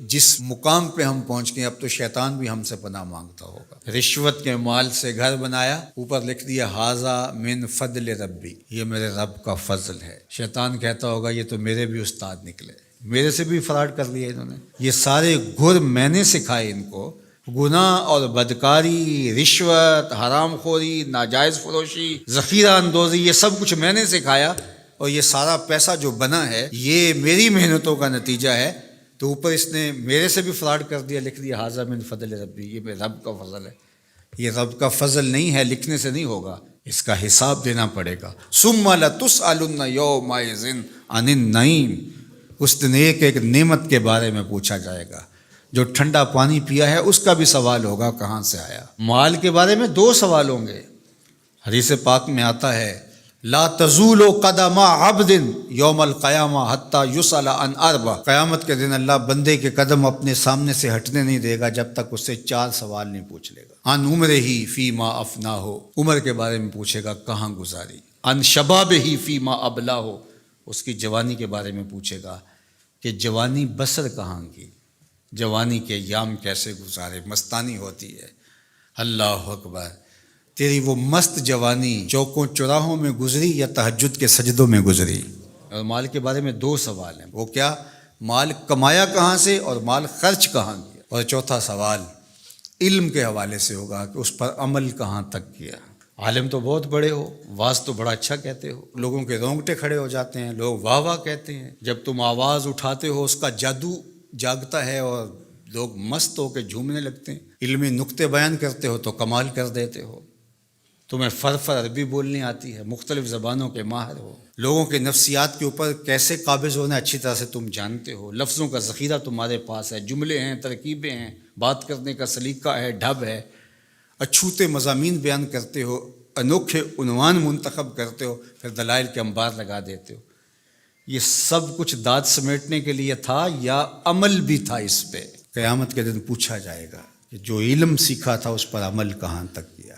جس مقام پہ ہم پہنچ گئے اب تو شیطان بھی ہم سے پناہ مانگتا ہوگا۔ رشوت کے مال سے گھر بنایا، اوپر لکھ دیا ھذا من فضل ربی، یہ میرے رب کا فضل ہے۔ شیطان کہتا ہوگا یہ تو میرے بھی استاد نکلے، میرے سے بھی فراڈ کر لیا انہوں نے، یہ سارے گر میں نے سکھائے ان کو، گناہ اور بدکاری، رشوت، حرام خوری، ناجائز فروشی، ذخیرہ اندوزی، یہ سب کچھ میں نے سکھایا، اور یہ سارا پیسہ جو بنا ہے یہ میری محنتوں کا نتیجہ ہے۔ تو اوپر اس نے میرے سے بھی فراڈ کر دیا، لکھ دیا ھذا من فضل ربی، یہ میرے رب کا فضل ہے۔ یہ رب کا فضل نہیں ہے، لکھنے سے نہیں ہوگا، اس کا حساب دینا پڑے گا۔ ثم لتسألن یومئذ عن النعیم، اس دن ایک ایک نعمت کے بارے میں پوچھا جائے گا۔ جو ٹھنڈا پانی پیا ہے اس کا بھی سوال ہوگا کہاں سے آیا۔ مال کے بارے میں 2 سوال ہوں گے۔ حدیث پاک میں آتا ہے لا تزول قدم عبد یوم القیامہ حتی یسأل عن 4، قیامت کے دن اللہ بندے کے قدم اپنے سامنے سے ہٹنے نہیں دے گا جب تک اس سے 4 سوال نہیں پوچھ لے گا۔ عن عمرہ فیما افناہ، عمر کے بارے میں پوچھے گا کہاں گزاری۔ عن شبابہ فیما ابلاہ، اس کی جوانی کے بارے میں پوچھے گا کہ جوانی بسر کہاں کی، جوانی کے ایام کیسے گزارے، مستانی ہوتی ہے۔ اللہ اکبر، تیری وہ مست جوانی چوکوں چوراہوں میں گزری یا تہجد کے سجدوں میں گزری؟ اور مال کے بارے میں 2 سوال ہیں، وہ کیا؟ مال کمایا کہاں سے اور مال خرچ کہاں کیا؟ اور چوتھا سوال علم کے حوالے سے ہوگا کہ اس پر عمل کہاں تک کیا۔ عالم تو بہت بڑے ہو، واز تو بڑا اچھا کہتے ہو، لوگوں کے رونگٹے کھڑے ہو جاتے ہیں، لوگ واہ واہ کہتے ہیں، جب تم آواز اٹھاتے ہو اس کا جادو جاگتا ہے اور لوگ مست ہو کے جھومنے لگتے ہیں، علمی نکتے بیان کرتے ہو تو کمال کر دیتے ہو، تمہیں فر عربی بولنی آتی ہے، مختلف زبانوں کے ماہر ہو، لوگوں کے نفسیات کے اوپر کیسے قابض ہونا اچھی طرح سے تم جانتے ہو، لفظوں کا ذخیرہ تمہارے پاس ہے، جملے ہیں، ترکیبیں ہیں، بات کرنے کا سلیقہ ہے، ڈھب ہے، اچھوتے مضامین بیان کرتے ہو، انوکھے عنوان منتخب کرتے ہو، پھر دلائل کے انبار لگا دیتے ہو۔ یہ سب کچھ داد سمیٹنے کے لیے تھا یا عمل بھی تھا اس پہ؟ قیامت کے دن پوچھا جائے گا کہ جو علم سیکھا تھا اس پر عمل کہاں تک کیا۔